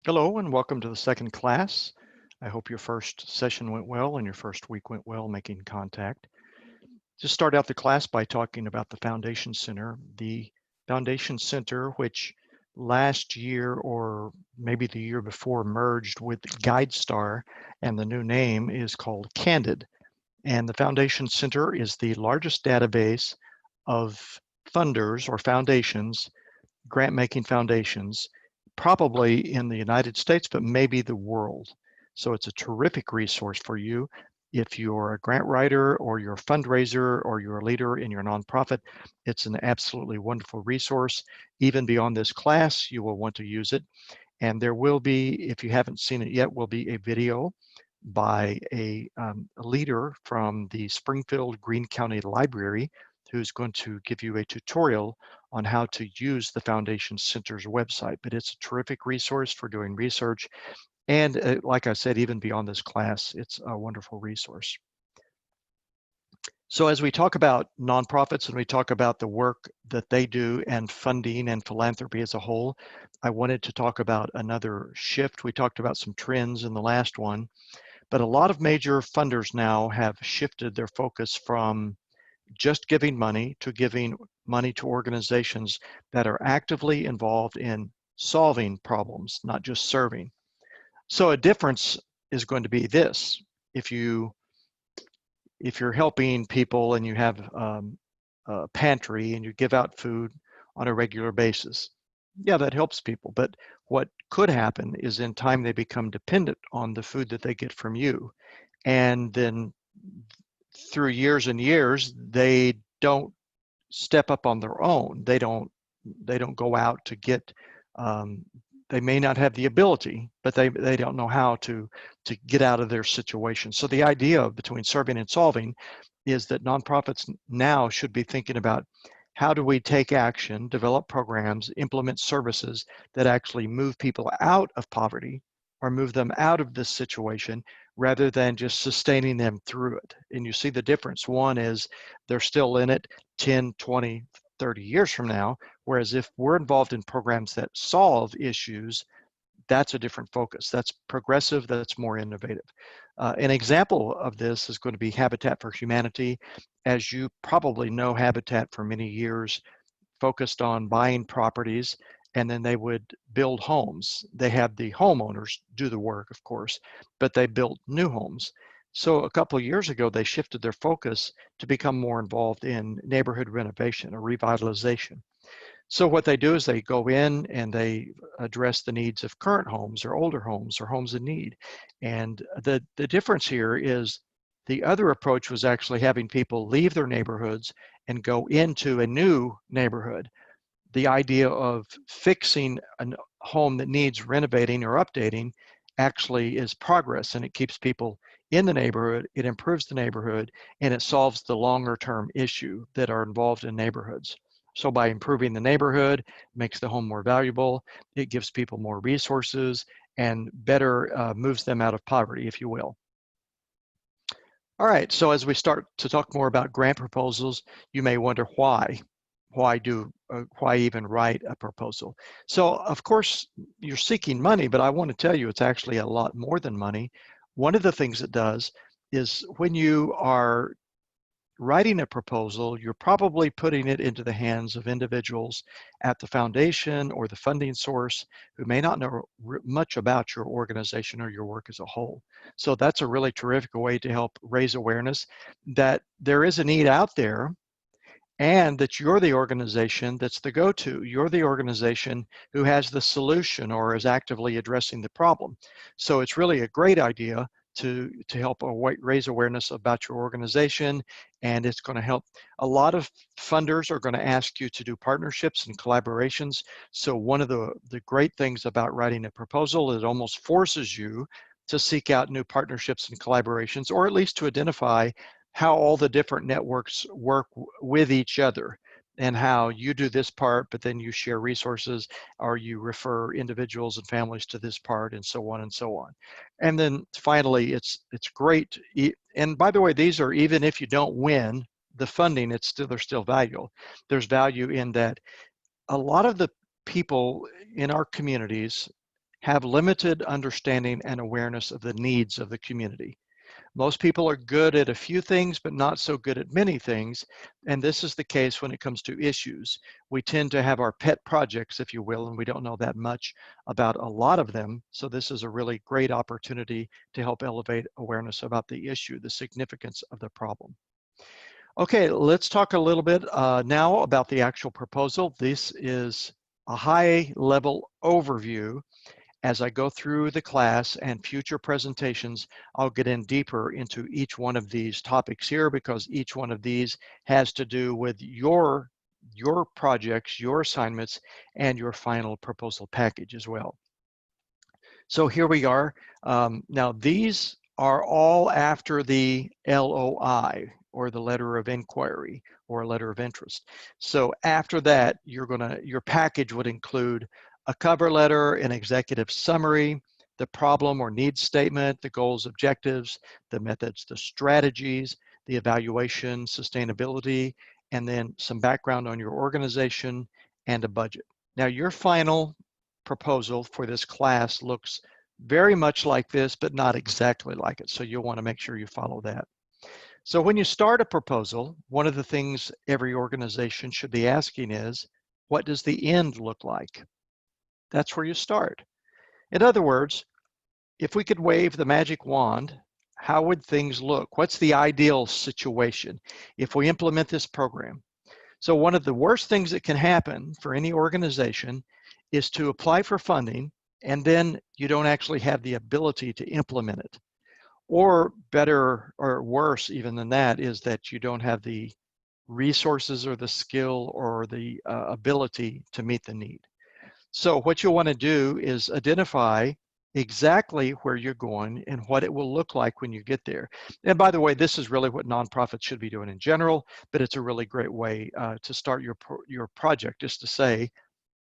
Hello and welcome to the second class. I hope your first session went well and your first week went well making contact. Just start out the class by talking about the Foundation Center. The Foundation Center, which last year or maybe the year before merged with GuideStar, and the new name is called Candid. And the Foundation Center is the largest database of funders or foundations, grant-making foundations, probably in the United States, but maybe the world. So it's a terrific resource for you. If you're a grant writer or you're a fundraiser or you're a leader in your nonprofit, it's an absolutely wonderful resource. Even beyond this class, you will want to use it. And there will be, if you haven't seen it yet, will be a video by a leader from the Springfield Greene County Library who's going to give you a tutorial on how to use the Foundation Center's website. But it's a terrific resource for doing research. And like I said, even beyond this class, it's a wonderful resource. So as we talk about nonprofits and we talk about the work that they do and funding and philanthropy as a whole, I wanted to talk about another shift. We talked about some trends in the last one, but a lot of major funders now have shifted their focus from just giving money to giving money to organizations that are actively involved in solving problems, not just serving. So a difference is going to be this. If you're helping people and you have a pantry and you give out food on a regular basis, yeah, that helps people. But what could happen is in time they become dependent on the food that they get from you. And then through years and years, they don't step up on their own. They don't go out to get, they may not have the ability, but they don't know how to get out of their situation. So the idea of between serving and solving is that nonprofits now should be thinking about how do we take action, develop programs, implement services that actually move people out of poverty or move them out of this situation rather than just sustaining them through it. And you see the difference. One is they're still in it 10, 20, 30 years from now, whereas if we're involved in programs that solve issues, that's a different focus. That's progressive, that's more innovative. An example of this is going to be Habitat for Humanity. As you probably know, Habitat for many years focused on buying properties and then they would build homes. They had the homeowners do the work, of course, but they built new homes. So a couple of years ago, they shifted their focus to become more involved in neighborhood renovation or revitalization. So what they do is they go in and they address the needs of current homes or older homes or homes in need. And the difference here is the other approach was actually having people leave their neighborhoods and go into a new neighborhood. The idea of fixing a home that needs renovating or updating actually is progress, and it keeps people in the neighborhood, it improves the neighborhood, and it solves the longer term issue that are involved in neighborhoods. So by improving the neighborhood, it makes the home more valuable, it gives people more resources, and better moves them out of poverty, if you will. All right, so as we start to talk more about grant proposals, you may wonder why. Why even write a proposal? So of course you're seeking money, but I want to tell you it's actually a lot more than money. One of the things it does is when you are writing a proposal, you're probably putting it into the hands of individuals at the foundation or the funding source who may not know much about your organization or your work as a whole. So that's a really terrific way to help raise awareness that there is a need out there and that you're the organization that's the go-to. You're the organization who has the solution or is actively addressing the problem. So it's really a great idea to help raise awareness about your organization, and it's going to help. A lot of funders are going to ask you to do partnerships and collaborations. So one of the great things about writing a proposal is it almost forces you to seek out new partnerships and collaborations, or at least to identify how all the different networks work with each other and how you do this part, but then you share resources or you refer individuals and families to this part and so on and so on. And then finally, it's great. And by the way, these are, even if you don't win the funding, there's still value. There's value in that a lot of the people in our communities have limited understanding and awareness of the needs of the community. Most people are good at a few things, but not so good at many things. And this is the case when it comes to issues. We tend to have our pet projects, if you will, and we don't know that much about a lot of them. So this is a really great opportunity to help elevate awareness about the issue, the significance of the problem. Okay, let's talk a little bit now about the actual proposal. This is a high-level overview. As I go through the class and future presentations, I'll get in deeper into each one of these topics here, because each one of these has to do with your projects, your assignments, and your final proposal package as well. So here we are. Now these are all after the LOI, or the letter of inquiry, or a letter of interest. So after that, your package would include a cover letter, an executive summary, the problem or needs statement, the goals, objectives, the methods, the strategies, the evaluation, sustainability, and then some background on your organization and a budget. Now your final proposal for this class looks very much like this, but not exactly like it. So you'll want to make sure you follow that. So when you start a proposal, one of the things every organization should be asking is, what does the end look like? That's where you start. In other words, if we could wave the magic wand, how would things look? What's the ideal situation if we implement this program? So one of the worst things that can happen for any organization is to apply for funding, and then you don't actually have the ability to implement it. Or better, or worse even than that, is that you don't have the resources or the skill or the ability to meet the need. So what you'll want to do is identify exactly where you're going and what it will look like when you get there. And by the way, this is really what nonprofits should be doing in general, but it's a really great way to start your project, is to say,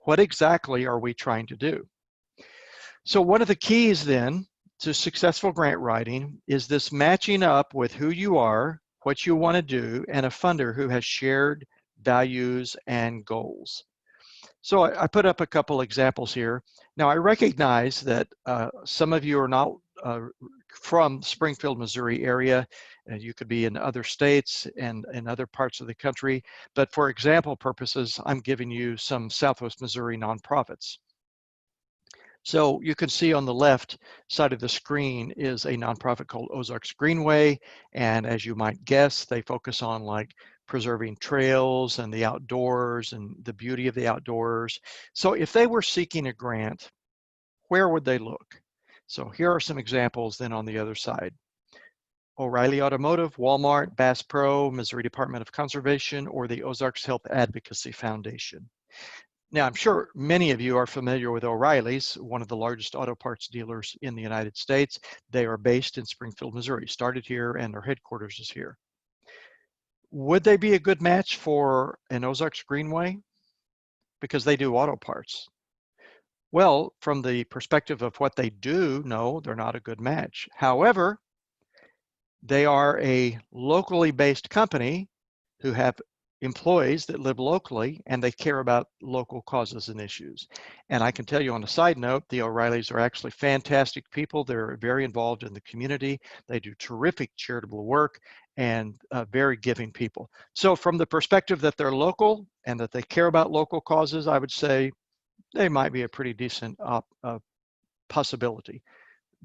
what exactly are we trying to do? So one of the keys then to successful grant writing is this matching up with who you are, what you want to do, and a funder who has shared values and goals. So I put up a couple examples here. Now I recognize that some of you are not from Springfield, Missouri area. You could be in other states and in other parts of the country. But for example purposes, I'm giving you some Southwest Missouri nonprofits. So you can see on the left side of the screen is a nonprofit called Ozarks Greenway. And as you might guess, they focus on like preserving trails and the outdoors and the beauty of the outdoors. So if they were seeking a grant, where would they look? So here are some examples then on the other side. O'Reilly Automotive, Walmart, Bass Pro, Missouri Department of Conservation, or the Ozarks Health Advocacy Foundation. Now, I'm sure many of you are familiar with O'Reilly's, one of the largest auto parts dealers in the United States. They are based in Springfield, Missouri, started here, and their headquarters is here. Would they be a good match for an Ozarks Greenway? Because they do auto parts. Well, from the perspective of what they do, no, they're not a good match. However, they are a locally based company who have employees that live locally, and they care about local causes and issues. And I can tell you on a side note, the O'Reillys are actually fantastic people. They're very involved in the community. They do terrific charitable work and very giving people. So from the perspective that they're local and that they care about local causes, I would say they might be a pretty decent possibility.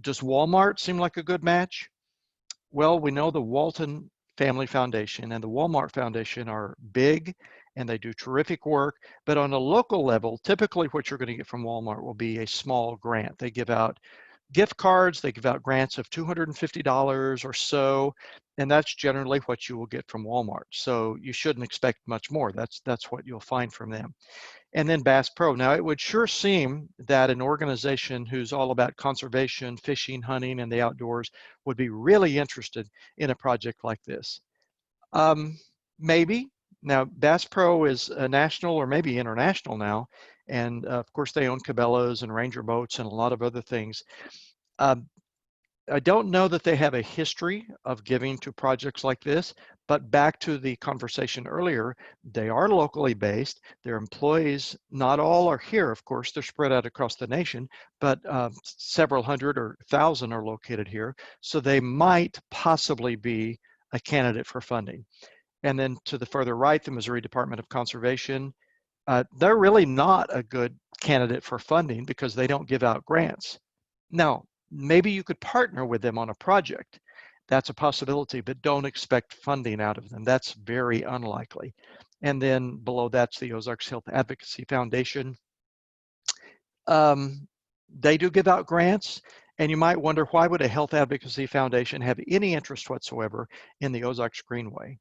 Does Walmart seem like a good match? Well, we know the Walton Family Foundation and the Walmart Foundation are big and they do terrific work, but on a local level, typically what you're going to get from Walmart will be a small grant. They give out gift cards, they give out grants of $250 or so, and that's generally what you will get from Walmart. So you shouldn't expect much more. That's what you'll find from them. And then Bass Pro. Now, it would sure seem that an organization who's all about conservation, fishing, hunting, and the outdoors would be really interested in a project like this. Maybe. Now, Bass Pro is a national or maybe international now, and of course they own Cabela's and Ranger boats and a lot of other things. I don't know that they have a history of giving to projects like this, But back to the conversation earlier, they are locally based. Their employees, not all are here, of course, they're spread out across the nation, but several hundred or thousand are located here. So they might possibly be a candidate for funding. And then to the further right, the Missouri Department of Conservation, they're really not a good candidate for funding because they don't give out grants. Now, maybe you could partner with them on a project. That's a possibility, but don't expect funding out of them. That's very unlikely. And then below that's the Ozarks Health Advocacy Foundation. They do give out grants, and you might wonder, why would a health advocacy foundation have any interest whatsoever in the Ozarks Greenway?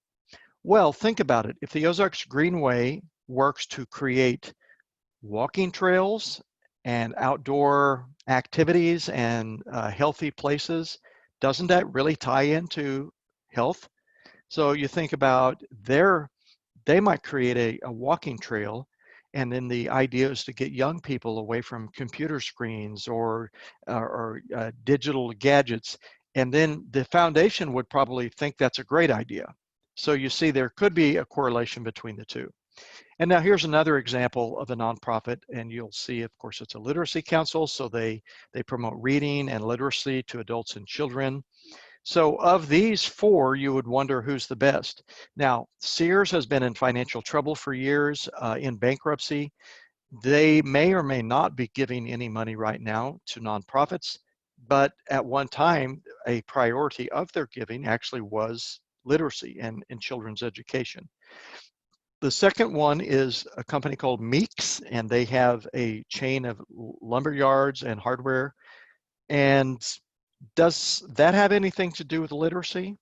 Well, think about it. If the Ozarks Greenway works to create walking trails and outdoor activities and healthy places, doesn't that really tie into health? So you think about they might create a walking trail, and then the idea is to get young people away from computer screens or digital gadgets, and then the foundation would probably think that's a great idea. So you see, there could be a correlation between the two. And now here's another example of a nonprofit, and you'll see, of course, it's a literacy council, so they promote reading and literacy to adults and children. So of these four, you would wonder who's the best. Now, Sears has been in financial trouble for years, in bankruptcy. They may or may not be giving any money right now to nonprofits, but at one time, a priority of their giving actually was literacy and children's education. The second one is a company called Meeks, and they have a chain of lumber yards and hardware. And does that have anything to do with literacy?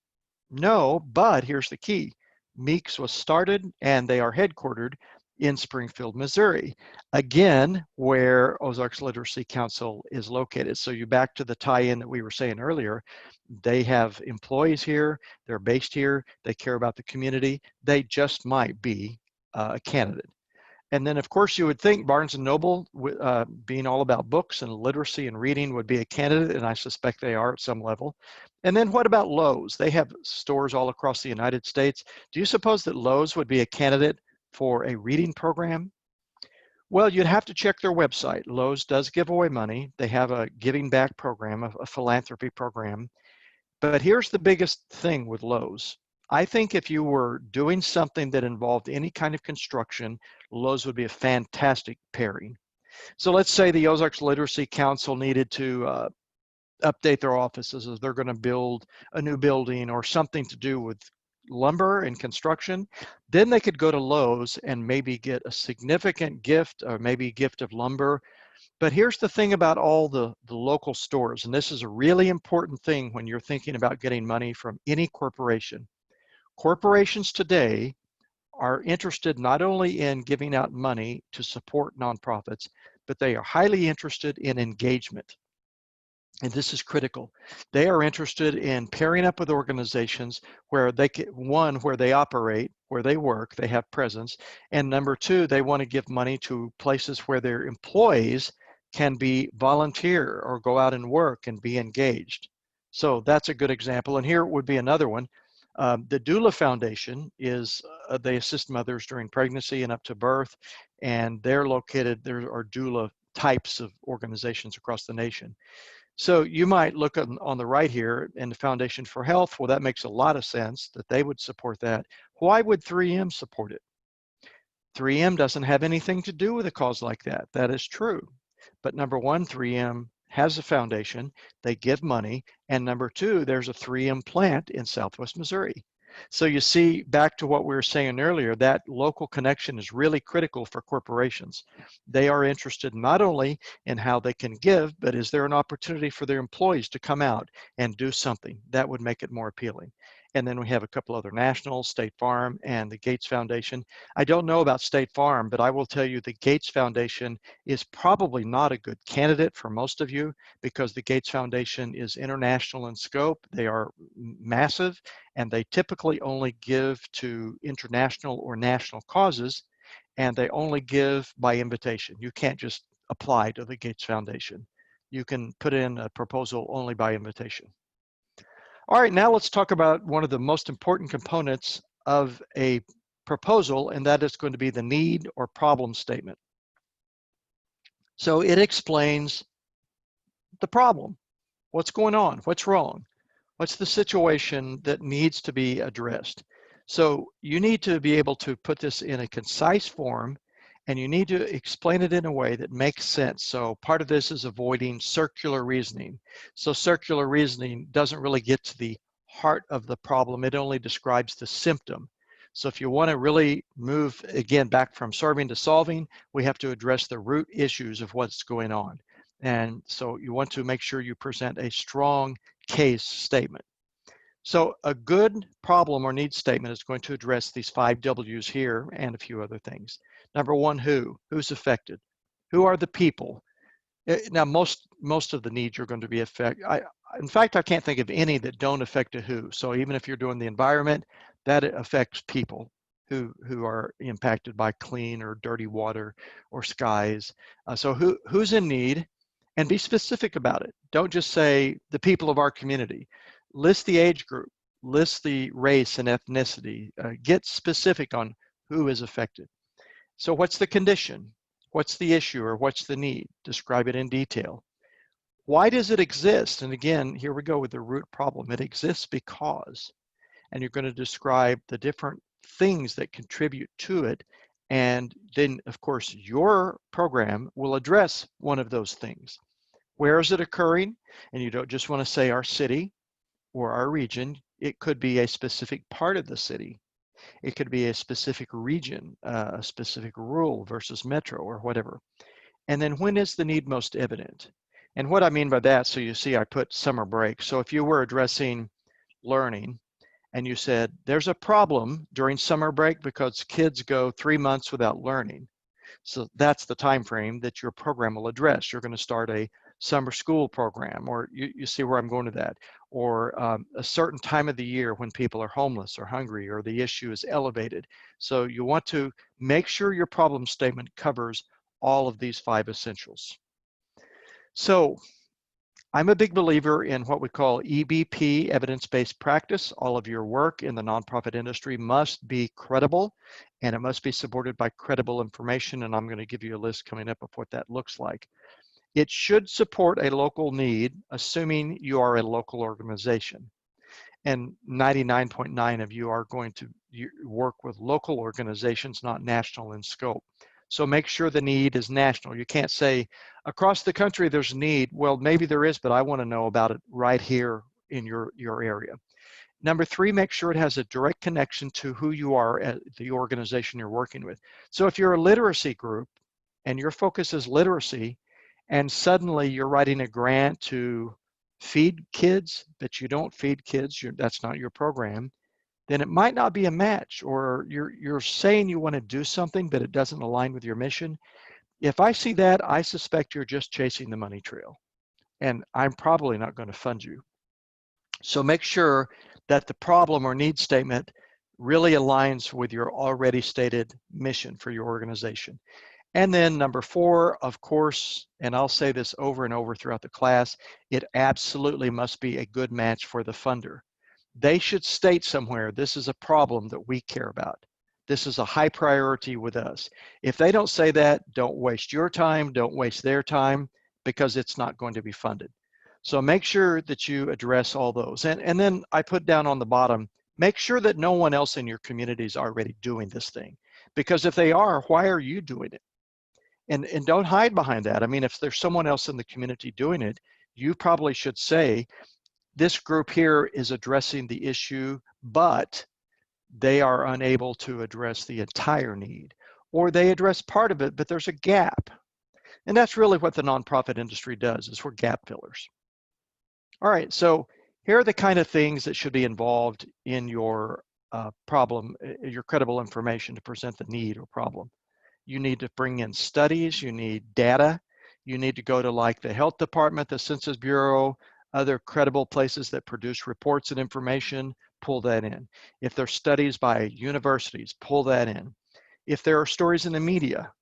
No, but here's the key. Meeks was started and they are headquartered in Springfield, Missouri, again, where Ozarks Literacy Council is located. So you back to the tie-in that we were saying earlier, they have employees here, they're based here, they care about the community, they just might be a candidate. And then, of course, you would think Barnes & Noble, being all about books and literacy and reading, would be a candidate, and I suspect they are at some level. And then what about Lowe's? They have stores all across the United States. Do you suppose that Lowe's would be a candidate for a reading program? Well, you'd have to check their website. Lowe's does give away money. They have a giving back program, a philanthropy program. But here's the biggest thing with Lowe's. I think if you were doing something that involved any kind of construction, Lowe's would be a fantastic pairing. So let's say the Ozarks Literacy Council needed to update their offices as they're going to build a new building or something to do with lumber and construction. Then they could go to Lowe's and maybe get a significant gift, or maybe a gift of lumber. But here's the thing about all the local stores, and this is a really important thing when you're thinking about getting money from any corporation. Corporations today are interested not only in giving out money to support nonprofits, but they are highly interested in engagement. And this is critical. They are interested in pairing up with organizations where they can, one, where they operate, where they work, they have presence, and number two, they want to give money to places where their employees can be volunteer or go out and work and be engaged. So that's a good example. And here would be another one. The Doula Foundation is, they assist mothers during pregnancy and up to birth, and they're located, there are doula types of organizations across the nation. So you might look on the right here in the Foundation for Health. Well, that makes a lot of sense that they would support that. Why would 3M support it? 3M doesn't have anything to do with a cause like that. That is true. But number one, 3M has a foundation, they give money, and number two, there's a 3M plant in Southwest Missouri. So you see, back to what we were saying earlier, that local connection is really critical for corporations. They are interested not only in how they can give, but is there an opportunity for their employees to come out and do something that would make it more appealing. And then we have a couple other nationals, State Farm and the Gates Foundation. I don't know about State Farm, but I will tell you the Gates Foundation is probably not a good candidate for most of you because the Gates Foundation is international in scope. They are massive and they typically only give to international or national causes, and they only give by invitation. You can't just apply to the Gates Foundation. You can put in a proposal only by invitation. All right, now let's talk about one of the most important components of a proposal, and that is going to be the need or problem statement. So it explains the problem. What's going on? What's wrong? What's the situation that needs to be addressed? So you need to be able to put this in a concise form, and you need to explain it in a way that makes sense. So part of this is avoiding circular reasoning. So circular reasoning doesn't really get to the heart of the problem. It only describes the symptom. So if you want to really move, again, back from solving to solving, we have to address the root issues of what's going on. And so you want to make sure you present a strong case statement. So a good problem or need statement is going to address these 5 W's here and a few other things. Number one, who? Who's affected? Who are the people? Now, most of the needs are going to be affected. In fact, I can't think of any that don't affect a who. So even if you're doing the environment, that affects people who are impacted by clean or dirty water or skies. So who's in need? And be specific about it. Don't just say the people of our community. List the age group, list the race and ethnicity, get specific on who is affected. So what's the condition? What's the issue or what's the need? Describe it in detail. Why does it exist? And again, here we go with the root problem. It exists because, and you're going to describe the different things that contribute to it. And then, of course, your program will address one of those things. Where is it occurring? And you don't just want to say our city or our region. It could be a specific part of the city. It could be a specific region, a specific rural versus metro or whatever. And then when is the need most evident? And what I mean by that, so you see I put summer break. So if you were addressing learning and you said there's a problem during summer break because kids go 3 months without learning. So that's the time frame that your program will address. You're going to start a summer school program, or you see where I'm going to that, or a certain time of the year when people are homeless or hungry or the issue is elevated. So you want to make sure your problem statement covers all of these 5 essentials. So I'm a big believer in what we call EBP, evidence-based practice. All of your work in the nonprofit industry must be credible, and it must be supported by credible information, and I'm going to give you a list coming up of what that looks like. It should support a local need, assuming you are a local organization. And 99.9% of you are going to work with local organizations, not national in scope. So make sure the need is national. You can't say, across the country there's a need. Well, maybe there is, but I want to know about it right here in your area. Number 3, make sure it has a direct connection to who you are at the organization you're working with. So if you're a literacy group and your focus is literacy, and suddenly you're writing a grant to feed kids, but you don't feed kids, that's not your program, then it might not be a match, or you're saying you want to do something, but it doesn't align with your mission. If I see that, I suspect you're just chasing the money trail, and I'm probably not going to fund you. So make sure that the problem or need statement really aligns with your already stated mission for your organization. And then number 4, of course, and I'll say this over and over throughout the class, it absolutely must be a good match for the funder. They should state somewhere, this is a problem that we care about. This is a high priority with us. If they don't say that, don't waste your time, don't waste their time, because it's not going to be funded. So make sure that you address all those. And then I put down on the bottom, make sure that no one else in your community is already doing this thing. Because if they are, why are you doing it? And don't hide behind that. I mean, if there's someone else in the community doing it, you probably should say, this group here is addressing the issue, but they are unable to address the entire need, or they address part of it, but there's a gap. And that's really what the nonprofit industry does, is we're gap fillers. All right, so here are the kind of things that should be involved in your problem, your credible information to present the need or problem. You need to bring in studies, you need data, you need to go to like the health department, the Census Bureau, other credible places that produce reports and information, pull that in. If there's studies by universities, pull that in. If there are stories in the media,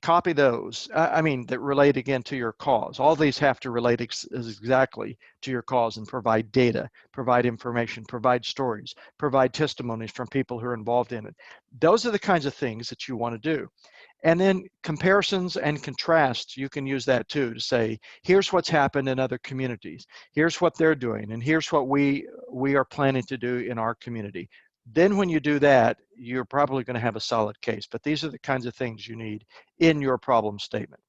copy those. I mean, that relate again to your cause. All these have to relate exactly to your cause and provide data, provide information, provide stories, provide testimonies from people who are involved in it. Those are the kinds of things that you want to do. And then comparisons and contrasts, you can use that too to say, here's what's happened in other communities. Here's what they're doing, and here's what we are planning to do in our community. Then when you do that, you're probably going to have a solid case. But these are the kinds of things you need in your problem statement.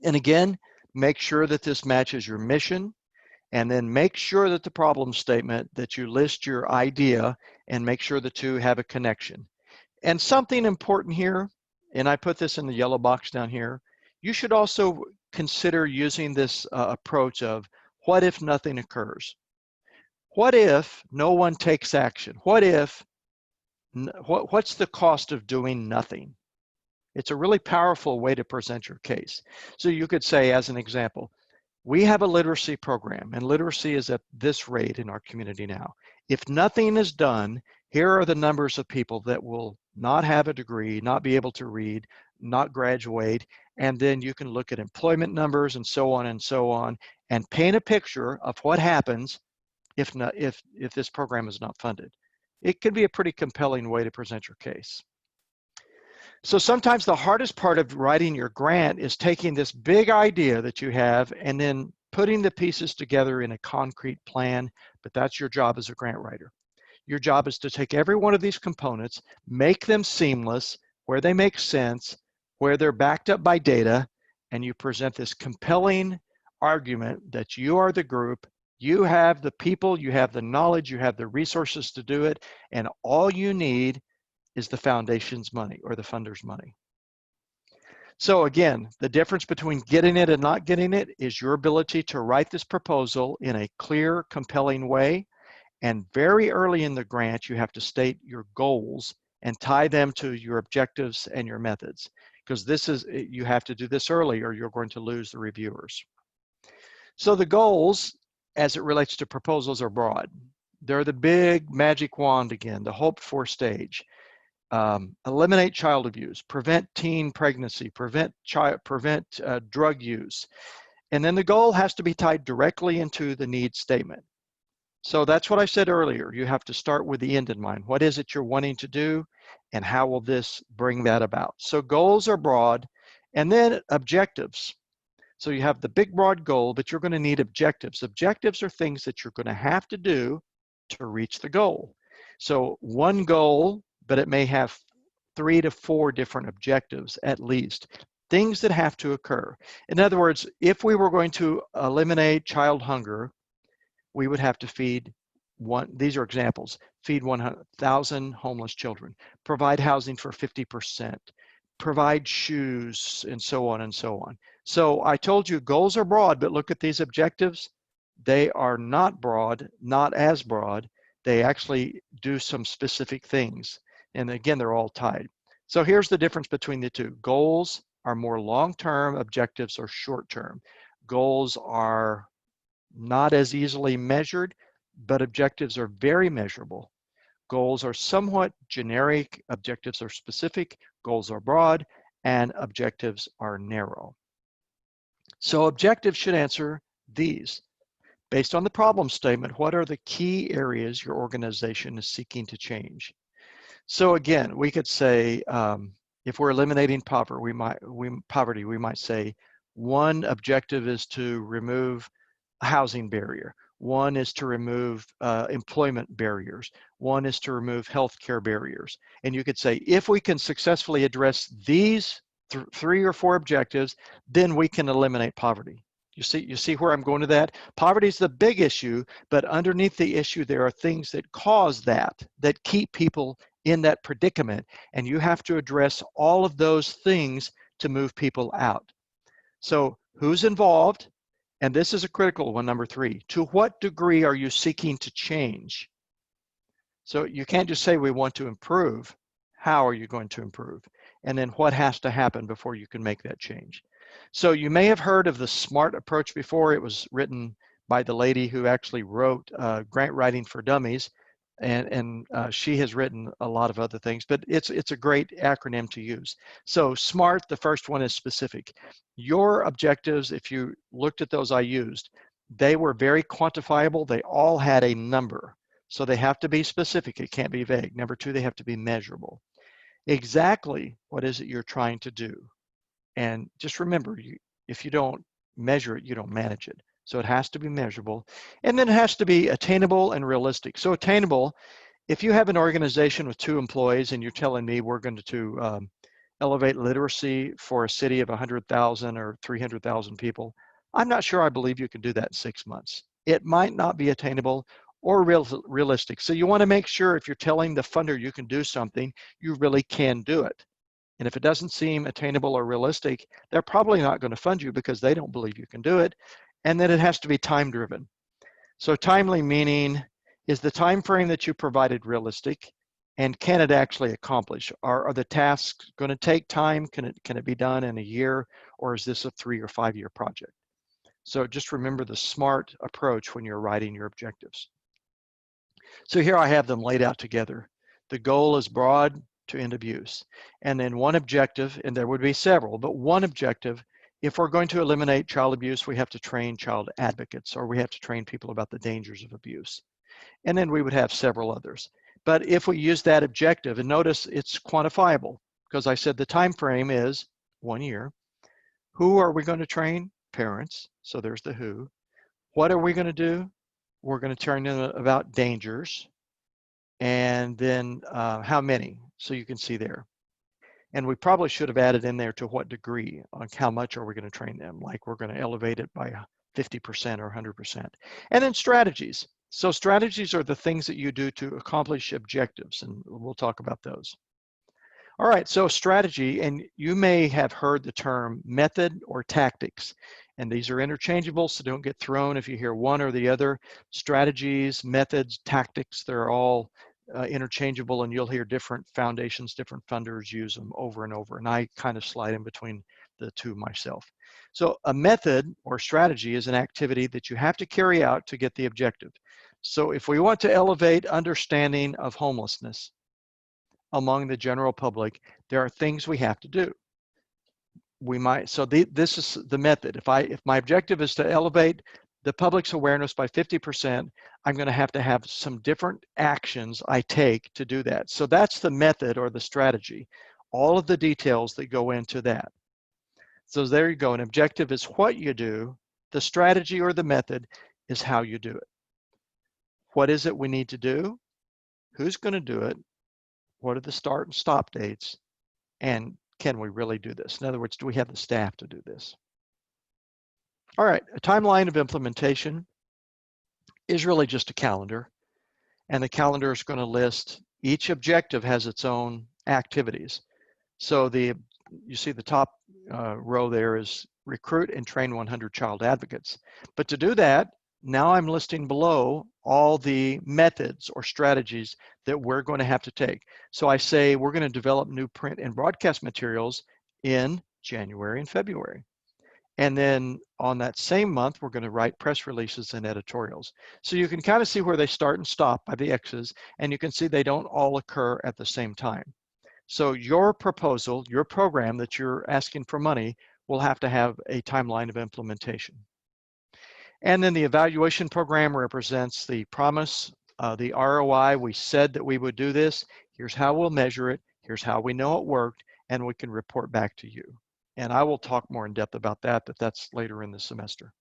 And again, make sure that this matches your mission, and then make sure that the problem statement, that you list your idea and make sure the two have a connection. And something important here, and I put this in the yellow box down here, you should also consider using this approach of what if nothing occurs? What if no one takes action? What's the cost of doing nothing? It's a really powerful way to present your case. So you could say, as an example, we have a literacy program, and literacy is at this rate in our community now. If nothing is done, here are the numbers of people that will not have a degree, not be able to read, not graduate, and then you can look at employment numbers and so on, and paint a picture of what happens if this program is not funded. It can be a pretty compelling way to present your case. So sometimes the hardest part of writing your grant is taking this big idea that you have and then putting the pieces together in a concrete plan, but that's your job as a grant writer. Your job is to take every one of these components, make them seamless, where they make sense, where they're backed up by data, and you present this compelling argument that you are the group, you have the people, you have the knowledge, you have the resources to do it, and all you need is the foundation's money or the funder's money. So again, the difference between getting it and not getting it is your ability to write this proposal in a clear, compelling way. And very early in the grant, you have to state your goals and tie them to your objectives and your methods, because you have to do this early or you're going to lose the reviewers. So the goals, as it relates to proposals, are broad. They're the big magic wand again, the hoped for stage. Eliminate child abuse, prevent teen pregnancy, prevent drug use. And then the goal has to be tied directly into the need statement. So that's what I said earlier. You have to start with the end in mind. What is it you're wanting to do, and how will this bring that about? So goals are broad, and then objectives. So you have the big broad goal, but you're going to need objectives. Objectives are things that you're going to have to do to reach the goal. So one goal, but it may have 3 to 4 different objectives at least, things that have to occur. In other words, if we were going to eliminate child hunger, we would have to feed these are examples, feed 100,000 homeless children, provide housing for 50%, provide shoes, and so on and so on. So I told you goals are broad, but look at these objectives. They are not broad, not as broad. They actually do some specific things. And again, they're all tied. So here's the difference between the two. Goals are more long-term, objectives are short-term. Goals are not as easily measured, but objectives are very measurable. Goals are somewhat generic, objectives are specific, goals are broad, and objectives are narrow. So objectives should answer these. Based on the problem statement, what are the key areas your organization is seeking to change? So again, we could say, if we're eliminating poverty, we might say one objective is to remove a housing barrier. One is to remove employment barriers. One is to remove healthcare barriers. And you could say, if we can successfully address these 3 or 4 objectives, then we can eliminate poverty. You see where I'm going to that? Poverty is the big issue, but underneath the issue, there are things that cause that keep people in that predicament. And you have to address all of those things to move people out. So who's involved? And this is a critical one, number 3. To what degree are you seeking to change? So you can't just say we want to improve. How are you going to improve? And then what has to happen before you can make that change? So you may have heard of the SMART approach before. It was written by the lady who actually wrote Grant Writing for Dummies. and she has written a lot of other things, but it's a great acronym to use. So SMART, the first one is specific. Your objectives, if you looked at those I used, they were very quantifiable. They all had a number. So they have to be specific. It can't be vague. Number two, they have to be measurable. Exactly what is it you're trying to do? And just remember, if you don't measure it, you don't manage it. So it has to be measurable. And then it has to be attainable and realistic. So attainable, if you have an organization with 2 employees and you're telling me we're going to elevate literacy for a city of 100,000 or 300,000 people, I'm not sure I believe you can do that in 6 months. It might not be attainable or realistic. So you want to make sure if you're telling the funder you can do something, you really can do it. And if it doesn't seem attainable or realistic, they're probably not going to fund you because they don't believe you can do it. And then it has to be time driven. So timely meaning, is the time frame that you provided realistic, and can it actually accomplish? Are the tasks going to take time? Can it be done in a year, or is this a 3 or 5 year project? So just remember the SMART approach when you're writing your objectives. So here I have them laid out together. The goal is broad to end abuse. And then one objective, and there would be several, but one objective, if we're going to eliminate child abuse, we have to train child advocates, or we have to train people about the dangers of abuse. And then we would have several others. But if we use that objective, and notice it's quantifiable, because I said the time frame is 1 year. Who are we going to train? Parents. So there's the who. What are we going to do? We're going to turn in about dangers. And then how many? So you can see there. And we probably should have added in there to what degree, on how much are we going to train them? Like we're going to elevate it by 50% or 100%. And then strategies. So strategies are the things that you do to accomplish objectives, and we'll talk about those. All right, so strategy, and you may have heard the term method or tactics, and these are interchangeable, so don't get thrown if you hear one or the other. Strategies, methods, tactics, they're all interchangeable, and you'll hear different foundations, different funders use them over and over, and I kind of slide in between the two myself. So a method or strategy is an activity that you have to carry out to get the objective. So if we want to elevate understanding of homelessness among the general public, there are things we have to do. We might, so this is the method. If my objective is to elevate the public's awareness by 50%, I'm going to have some different actions I take to do that. So that's the method or the strategy, all of the details that go into that. So there you go. An objective is what you do. The strategy or the method is how you do it. What is it we need to do? Who's going to do it? What are the start and stop dates? And can we really do this? In other words, do we have the staff to do this? All right, a timeline of implementation is really just a calendar. And the calendar is going to list, each objective has its own activities. So you see the top row there is recruit and train 100 child advocates. But to do that, now I'm listing below all the methods or strategies that we're going to have to take. So I say we're going to develop new print and broadcast materials in January and February. And then on that same month, we're going to write press releases and editorials. So you can kind of see where they start and stop by the X's, and you can see they don't all occur at the same time. So your proposal, your program that you're asking for money will have to have a timeline of implementation. And then the evaluation program represents the promise, the ROI. We said that we would do this. Here's how we'll measure it. Here's how we know it worked, and we can report back to you. And I will talk more in depth about that, but that's later in the semester.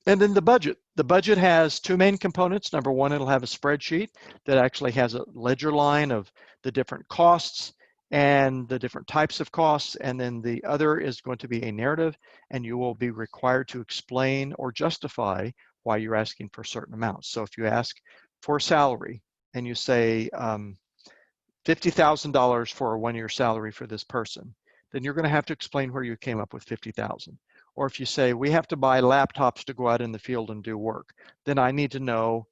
And then the budget. The budget has two main components. Number one, it'll have a spreadsheet that actually has a ledger line of the different costs and the different types of costs. And then the other is going to be a narrative, and you will be required to explain or justify why you're asking for certain amounts. So if you ask for salary and you say $50,000 for a 1-year salary for this person, then you're going to have to explain where you came up with 50,000. Or if you say, we have to buy laptops to go out in the field and do work, then I need to know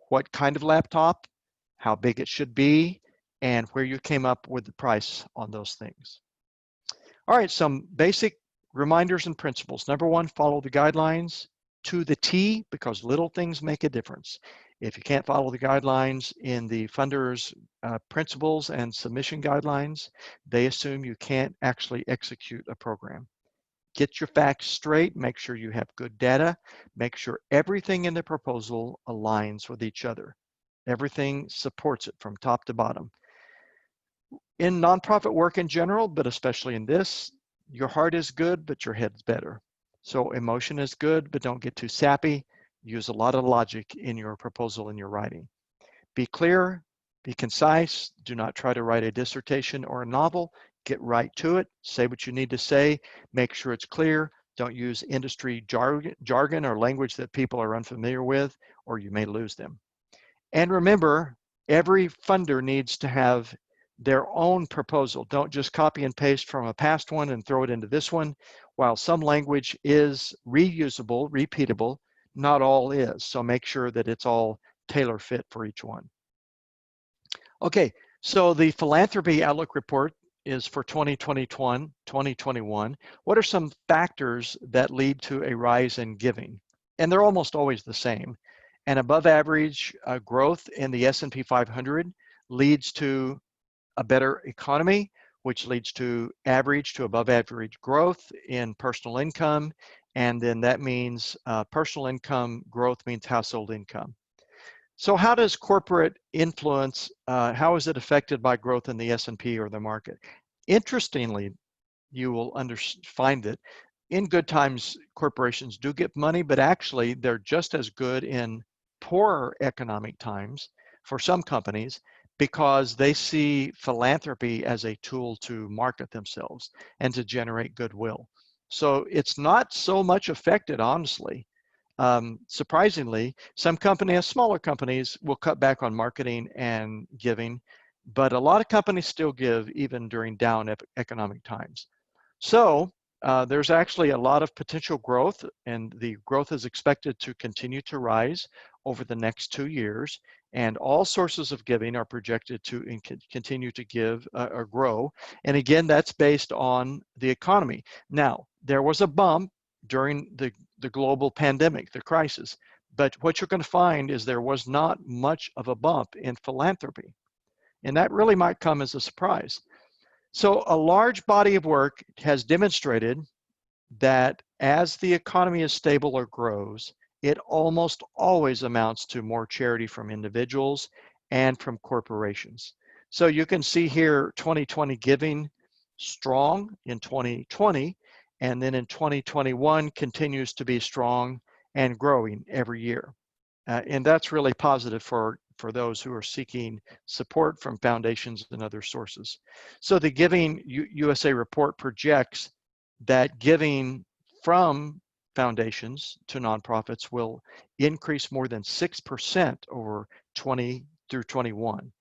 what kind of laptop, how big it should be, and where you came up with the price on those things. All right, some basic reminders and principles. Number one, follow the guidelines. to the T, because little things make a difference. If you can't follow the guidelines in the funder's principles and submission guidelines, they assume you can't actually execute a program. Get your facts straight, make sure you have good data, make sure everything in the proposal aligns with each other. Everything supports it from top to bottom. In nonprofit work in general, but especially in this, your heart is good, but your head's better. So emotion is good, but don't get too sappy. Use a lot of logic in your proposal and your writing. Be clear, be concise. Do not try to write a dissertation or a novel. Get right to it. Say what you need to say. Make sure it's clear. Don't use industry jargon or language that people are unfamiliar with, or you may lose them. And remember, every funder needs to have their own proposal. Don't just copy and paste from a past one and throw it into this one. While some language is reusable, repeatable, not all is. So make sure that it's all tailor fit for each one. Okay, so the Philanthropy Outlook Report is for 2021. What are some factors that lead to a rise in giving? And they're almost always the same. And above average growth in the S&P 500 leads to a better economy, which leads to average to above average growth in personal income. And then that means personal income growth means household income. So how does corporate influence, how is it affected by growth in the S&P or the market? Interestingly, you will find that in good times, corporations do get money, but actually they're just as good in poorer economic times for some companies, because they see philanthropy as a tool to market themselves and to generate goodwill. So it's not so much affected, honestly. Surprisingly, some companies, smaller companies, will cut back on marketing and giving, but a lot of companies still give even during down economic times. So there's actually a lot of potential growth, and the growth is expected to continue to rise over the next 2 years. And all sources of giving are projected to continue to give or grow. And again, that's based on the economy. Now, there was a bump during the global pandemic, the crisis. But what you're going to find is there was not much of a bump in philanthropy. And that really might come as a surprise. So a large body of work has demonstrated that as the economy is stable or grows, it almost always amounts to more charity from individuals and from corporations. So you can see here 2020 giving strong in 2020, and then in 2021 continues to be strong and growing every year. And that's really positive for those who are seeking support from foundations and other sources. So the Giving USA report projects that giving from foundations to nonprofits will increase more than 6% over 20 through 21.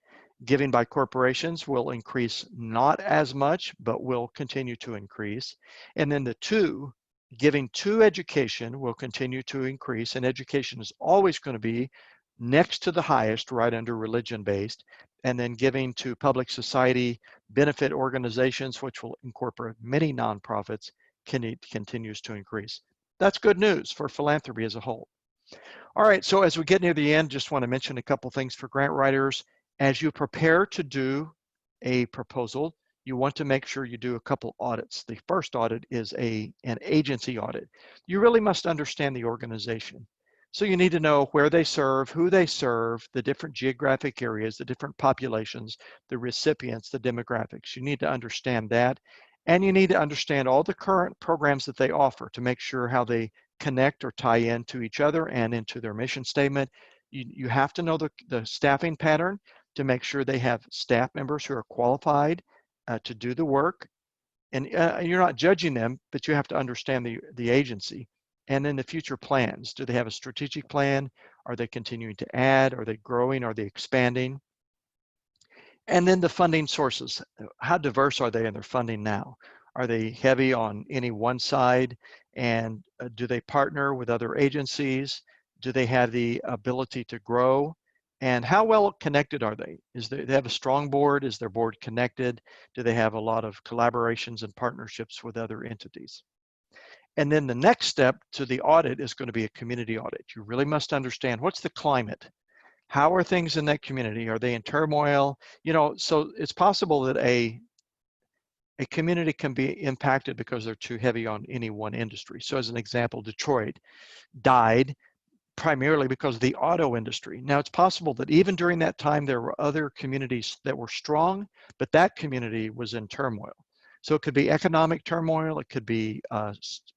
Giving by corporations will increase not as much, but will continue to increase. And then the two, giving to education, will continue to increase, and education is always going to be next to the highest, right under religion-based. And then giving to public society benefit organizations, which will incorporate many nonprofits, continues to increase. That's good news for philanthropy as a whole. All right, so as we get near the end, just want to mention a couple things for grant writers. As you prepare to do a proposal, you want to make sure you do a couple audits. The first audit is an agency audit. You really must understand the organization. So you need to know where they serve, who they serve, the different geographic areas, the different populations, the recipients, the demographics. You need to understand that. And you need to understand all the current programs that they offer to make sure how they connect or tie into each other and into their mission statement. You have to know the staffing pattern to make sure they have staff members who are qualified to do the work. And you're not judging them, but you have to understand the agency. And then the future plans. Do they have a strategic plan? Are they continuing to add? Are they growing? Are they expanding? And then the funding sources. How diverse are they in their funding now? Are they heavy on any one side? And do they partner with other agencies? Do they have the ability to grow? And how well connected are they? Do they have a strong board? Is their board connected? Do they have a lot of collaborations and partnerships with other entities? And then the next step to the audit is going to be a community audit. You really must understand what's the climate. How are things in that community? Are they in turmoil? You know, so it's possible that a community can be impacted because they're too heavy on any one industry. So as an example, Detroit died primarily because of the auto industry. Now it's possible that even during that time there were other communities that were strong, but that community was in turmoil. So it could be economic turmoil, it could be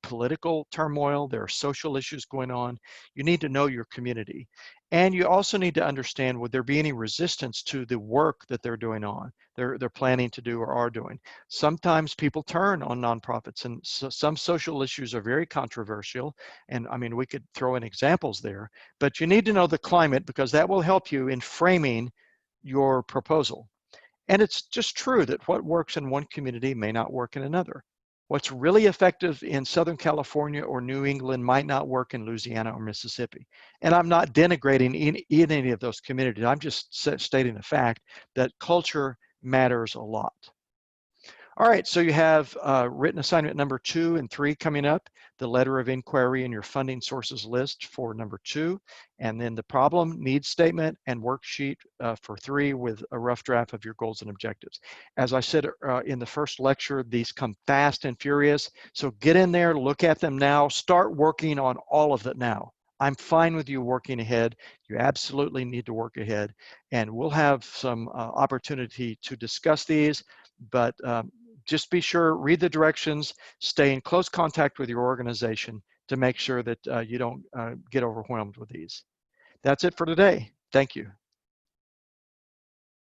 political turmoil, there are social issues going on. You need to know your community. And you also need to understand, would there be any resistance to the work that they're doing on, they're planning to do or are doing. Sometimes people turn on nonprofits, and so some social issues are very controversial. And I mean, we could throw in examples there, but you need to know the climate because that will help you in framing your proposal. And it's just true that what works in one community may not work in another. What's really effective in Southern California or New England might not work in Louisiana or Mississippi. And I'm not denigrating in any of those communities. I'm just stating the fact that culture matters a lot. All right, so you have written assignment number 2 and 3 coming up, the letter of inquiry and your funding sources list for number 2, and then the problem, needs statement, and worksheet for 3 with a rough draft of your goals and objectives. As I said in the first lecture, these come fast and furious, so get in there, look at them now, start working on all of it now. I'm fine with you working ahead. You absolutely need to work ahead, and we'll have some opportunity to discuss these, but just be sure, read the directions, stay in close contact with your organization to make sure that you don't get overwhelmed with these. That's it for today. Thank you.